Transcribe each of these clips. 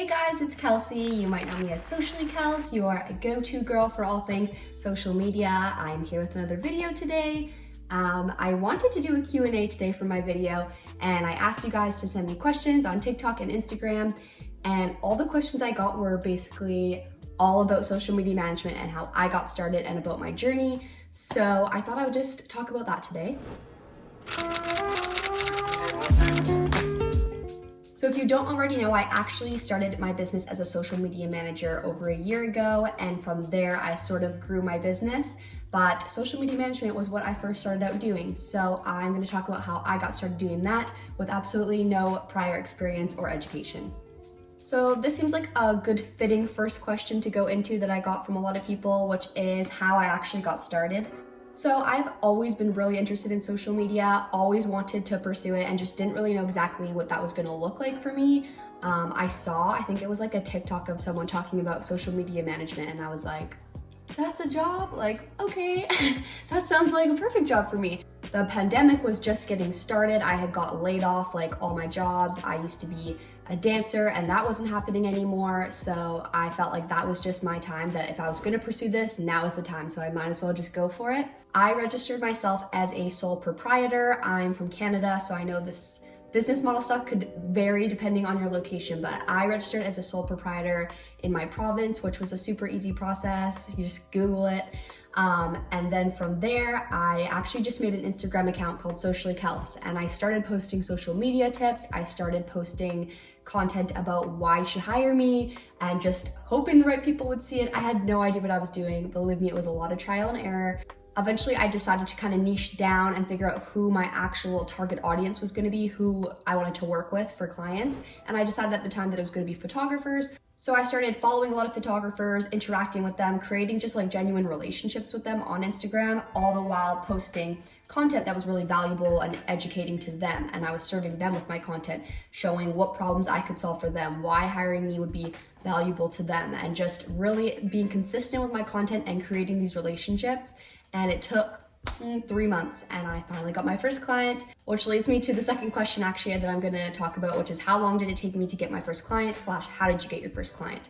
Hey guys, it's Kelsey. You might know me as Socially Kels. You are a go-to girl for all things social media. I'm here with another video today. I wanted to do a Q&A today for my video, and I asked you guys to send me questions on TikTok and Instagram, and all the questions I got were basically all about social media management and how I got started and about my journey. So I thought I would just talk about that today. So if you don't already know, I actually started my business as a social media manager over a year ago, and from there I sort of grew my business, but social media management was what I first started out doing. So I'm going to talk about how I got started doing that with absolutely no prior experience or education. So this seems like a good fitting first question to go into that I got from a lot of people, which is how I actually got started. So I've always been really interested in social media, always wanted to pursue it, and just didn't really know exactly what that was going to look like for me. I think it was like a TikTok of someone talking about social media management, and I was like, that's a job? Like, okay, that sounds like a perfect job for me. The pandemic was just getting started. I had got laid off like all my jobs. I used to be a dancer and that wasn't happening anymore. So I felt like that was just my time, that if I was going to pursue this, now is the time. So I might as well just go for it. I registered myself as a sole proprietor. I'm from Canada, so I know this business model stuff could vary depending on your location, but I registered as a sole proprietor in my province, which was a super easy process. You just Google it. And then from there, I actually just made an Instagram account called Socially Kels, and I started posting social media tips. I started posting content about why you should hire me and just hoping the right people would see it. I had no idea what I was doing. Believe me, it was a lot of trial and error. Eventually, I decided to kind of niche down and figure out who my actual target audience was going to be, who I wanted to work with for clients. And I decided at the time that it was going to be photographers. So I started following a lot of photographers, interacting with them, creating just like genuine relationships with them on Instagram, all the while posting content that was really valuable and educating to them. And I was serving them with my content, showing what problems I could solve for them, why hiring me would be valuable to them, and just really being consistent with my content and creating these relationships. And it took 3 months and I finally got my first client, which leads me to the second question actually that I'm going to talk about, which is how long did it take me to get my first client / how did you get your first client?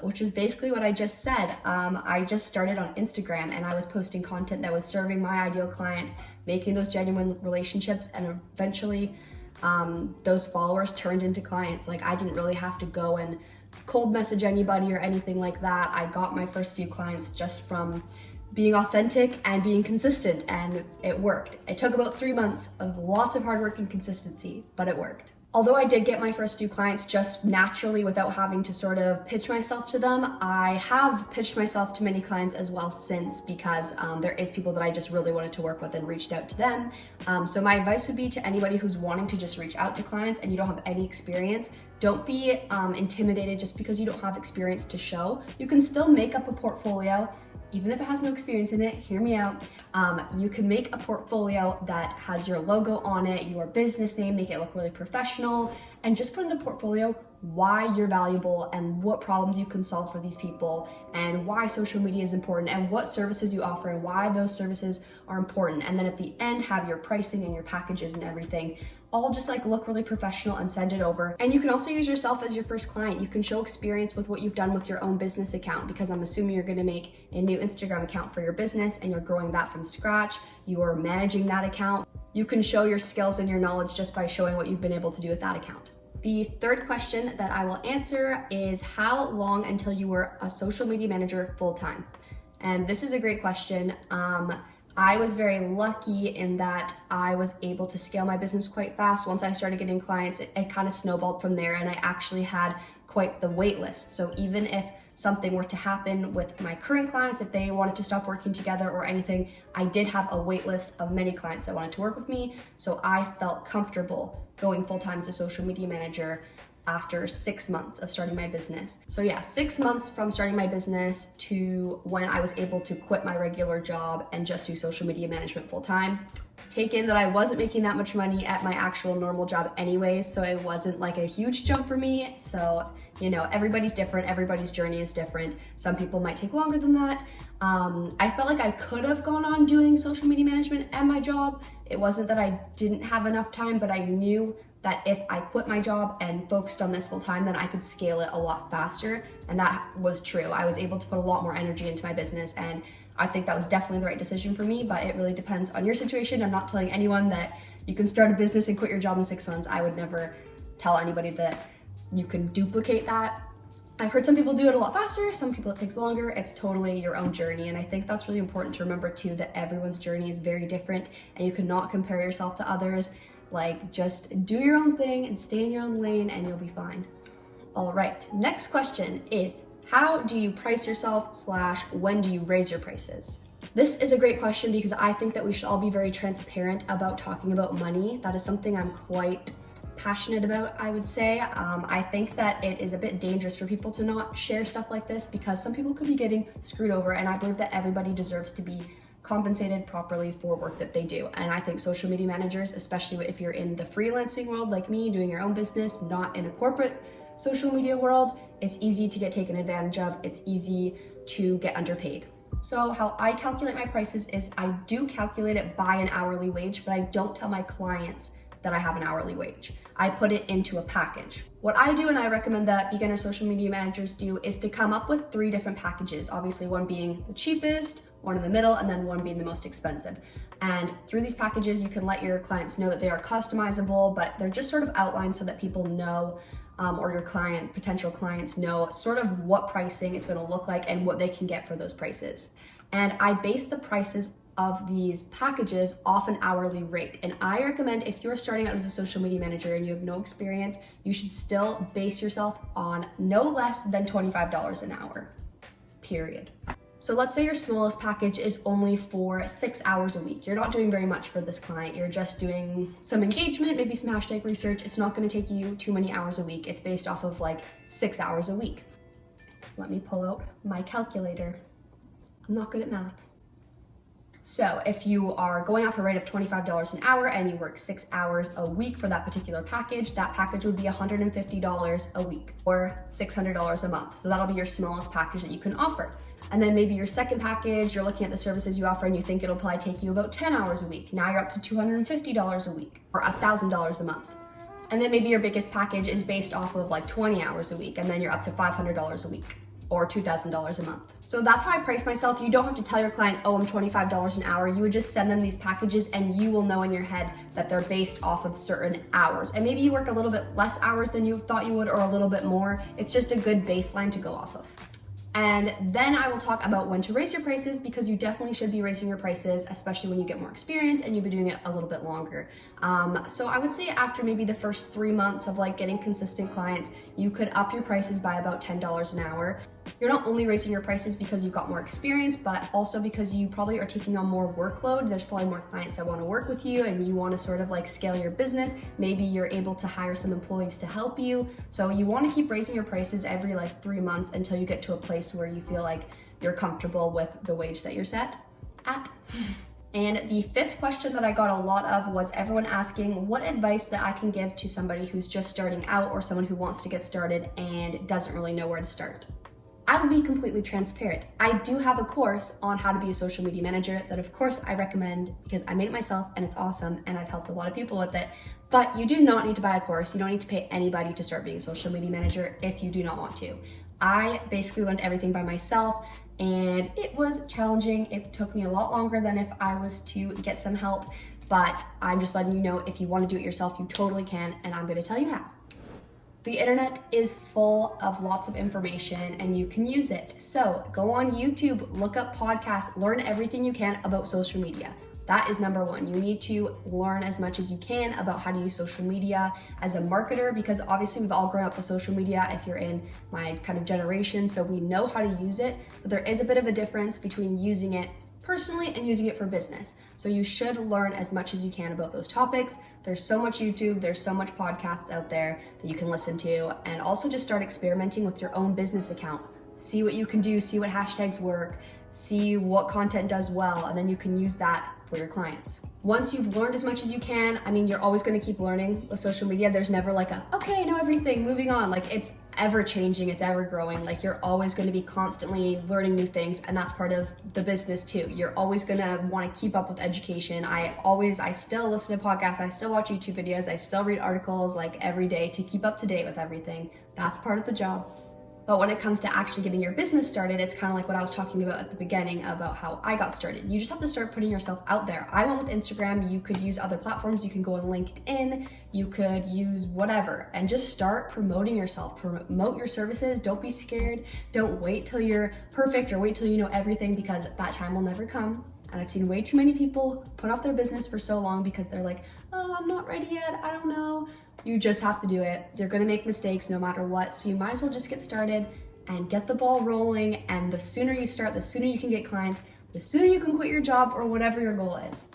Which is basically what I just said. I just started on Instagram and I was posting content that was serving my ideal client, making those genuine relationships, and eventually those followers turned into clients. Like, I didn't really have to go and cold message anybody or anything like that. I got my first few clients just from being authentic and being consistent, and it worked. It took about 3 months of lots of hard work and consistency, but it worked. Although I did get my first few clients just naturally without having to sort of pitch myself to them, I have pitched myself to many clients as well since, because there is people that I just really wanted to work with and reached out to them. So my advice would be to anybody who's wanting to just reach out to clients and you don't have any experience, don't be intimidated just because you don't have experience to show. You can still make up a portfolio. Even if it has no experience in it, hear me out. You can make a portfolio that has your logo on it, your business name, make it look really professional, and just put in the portfolio why you're valuable and what problems you can solve for these people, and why social media is important, and what services you offer and why those services are important. And then at the end, have your pricing and your packages and everything all just like look really professional and send it over. And you can also use yourself as your first client. You can show experience with what you've done with your own business account, because I'm assuming you're gonna make a new Instagram account for your business and you're growing that from scratch. You're managing that account. You can show your skills and your knowledge just by showing what you've been able to do with that account. The third question that I will answer is how long until you were a social media manager full-time? And this is a great question. I was very lucky in that I was able to scale my business quite fast. Once I started getting clients, it kind of snowballed from there, and I actually had quite the wait list. So even if something were to happen with my current clients, if they wanted to stop working together or anything, I did have a wait list of many clients that wanted to work with me. So I felt comfortable going full-time as a social media manager after 6 months of starting my business. So yeah, 6 months from starting my business to when I was able to quit my regular job and just do social media management full-time. Take in that I wasn't making that much money at my actual normal job anyways, so it wasn't like a huge jump for me. So, you know, everybody's different, everybody's journey is different. Some people might take longer than that. I felt like I could have gone on doing social media management at my job. It wasn't that I didn't have enough time, but I knew that if I quit my job and focused on this full time, then I could scale it a lot faster. And that was true. I was able to put a lot more energy into my business, and I think that was definitely the right decision for me, but it really depends on your situation. I'm not telling anyone that you can start a business and quit your job in 6 months. I would never tell anybody that you can duplicate that. I've heard some people do it a lot faster, some people it takes longer. It's totally your own journey. And I think that's really important to remember too, that everyone's journey is very different and you cannot compare yourself to others. Like, just do your own thing and stay in your own lane and you'll be fine. All right, next question is, how do you price yourself / when do you raise your prices? This is a great question because I think that we should all be very transparent about talking about money. That is something I'm quite passionate about, I would say. I think that it is a bit dangerous for people to not share stuff like this because some people could be getting screwed over, and I believe that everybody deserves to be compensated properly for work that they do. And I think social media managers, especially if you're in the freelancing world like me, doing your own business, not in a corporate social media world, it's easy to get taken advantage of. It's easy to get underpaid. So how I calculate my prices is I do calculate it by an hourly wage, but I don't tell my clients that I have an hourly wage. I put it into a package. What I do, and I recommend that beginner social media managers do, is to come up with 3 different packages. Obviously one being the cheapest, one in the middle, and then one being the most expensive. And through these packages, you can let your clients know that they are customizable, but they're just sort of outlined so that people know, or your potential clients know sort of what pricing it's gonna look like and what they can get for those prices. And I base the prices of these packages off an hourly rate. And I recommend, if you're starting out as a social media manager and you have no experience, you should still base yourself on no less than $25 an hour, period. So let's say your smallest package is only for 6 hours a week. You're not doing very much for this client. You're just doing some engagement, maybe some hashtag research. It's not gonna take you too many hours a week. It's based off of like 6 hours a week. Let me pull out my calculator. I'm not good at math. So if you are going off a rate of $25 an hour and you work 6 hours a week for that particular package, that package would be $150 a week or $600 a month. So that'll be your smallest package that you can offer. And then maybe your second package, you're looking at the services you offer and you think it'll probably take you about 10 hours a week. Now you're up to $250 a week or $1,000 a month. And then maybe your biggest package is based off of like 20 hours a week, and then you're up to $500 a week or $2,000 a month. So that's how I price myself. You don't have to tell your client, oh, I'm $25 an hour. You would just send them these packages and you will know in your head that they're based off of certain hours. And maybe you work a little bit less hours than you thought you would or a little bit more. It's just a good baseline to go off of. And then I will talk about when to raise your prices, because you definitely should be raising your prices, especially when you get more experience and you've been doing it a little bit longer. So I would say after maybe the first 3 months of like getting consistent clients, you could up your prices by about $10 an hour. You're not only raising your prices because you've got more experience, but also because you probably are taking on more workload. There's probably more clients that want to work with you and you want to sort of like scale your business. Maybe you're able to hire some employees to help you. So you want to keep raising your prices every like 3 months until you get to a place where you feel like you're comfortable with the wage that you're set at. And the 5th question that I got a lot of was everyone asking what advice that I can give to somebody who's just starting out or someone who wants to get started and doesn't really know where to start. I will be completely transparent. I do have a course on how to be a social media manager that of course I recommend because I made it myself and it's awesome and I've helped a lot of people with it. But you do not need to buy a course. You don't need to pay anybody to start being a social media manager if you do not want to. I basically learned everything by myself and it was challenging. It took me a lot longer than if I was to get some help, but I'm just letting you know if you want to do it yourself, you totally can, and I'm going to tell you how. The internet is full of lots of information and you can use it. So go on YouTube, look up podcasts, learn everything you can about social media. That is number 1. You need to learn as much as you can about how to use social media as a marketer, because obviously we've all grown up with social media if you're in my kind of generation, so we know how to use it, but there is a bit of a difference between using it personally and using it for business. So you should learn as much as you can about those topics. There's so much YouTube, there's so much podcasts out there that you can listen to, and also just start experimenting with your own business account. See what you can do, see what hashtags work, see what content does well, and then you can use that for your clients. Once you've learned as much as you can, I mean, you're always gonna keep learning with social media. There's never like a, okay, I know everything, moving on. Like, it's ever changing, it's ever growing. Like, you're always gonna be constantly learning new things, and that's part of the business too. You're always gonna wanna keep up with education. I still listen to podcasts, I still watch YouTube videos, I still read articles like every day to keep up to date with everything. That's part of the job. But when it comes to actually getting your business started, it's kind of like what I was talking about at the beginning about how I got started. You just have to start putting yourself out there. I went with Instagram. You could use other platforms. You can go on LinkedIn. You could use whatever and just start promoting yourself. Promote your services. Don't be scared. Don't wait till you're perfect or wait till you know everything, because that time will never come. And I've seen way too many people put off their business for so long because they're like, oh, I'm not ready yet. I don't know. You just have to do it. You're gonna make mistakes no matter what. So you might as well just get started and get the ball rolling. And the sooner you start, the sooner you can get clients, the sooner you can quit your job or whatever your goal is.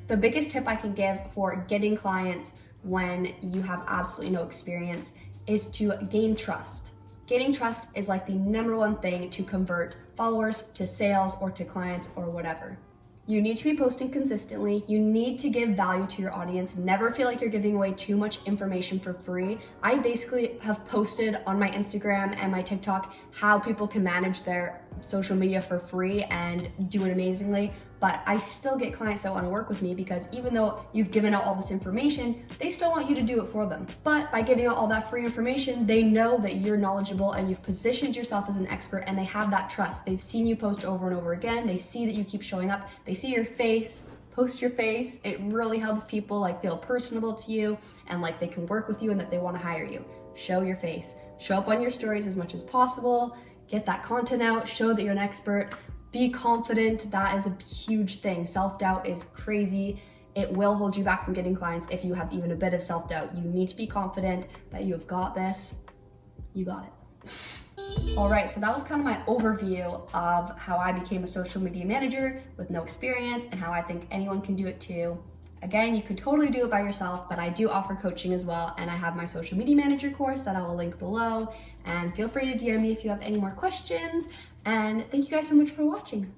The biggest tip I can give for getting clients when you have absolutely no experience is to gain trust. Gaining trust is like the number one thing to convert followers to sales or to clients or whatever. You need to be posting consistently. You need to give value to your audience. Never feel like you're giving away too much information for free. I basically have posted on my Instagram and my TikTok how people can manage their social media for free and do it amazingly. But I still get clients that want to work with me because even though you've given out all this information, they still want you to do it for them. But by giving out all that free information, they know that you're knowledgeable and you've positioned yourself as an expert, and they have that trust. They've seen you post over and over again. They see that you keep showing up. They see your face. Post your face. It really helps people like feel personable to you and like they can work with you and that they want to hire you. Show your face. Show up on your stories as much as possible. Get that content out. Show that you're an expert. Be confident. That is a huge thing. Self-doubt is crazy. It will hold you back from getting clients if you have even a bit of self-doubt. You need to be confident that you have got this. You got it. All right, so that was kind of my overview of how I became a social media manager with no experience and how I think anyone can do it too. Again, you could totally do it by yourself, but I do offer coaching as well, and I have my social media manager course that I will link below. And feel free to DM me if you have any more questions. And thank you guys so much for watching.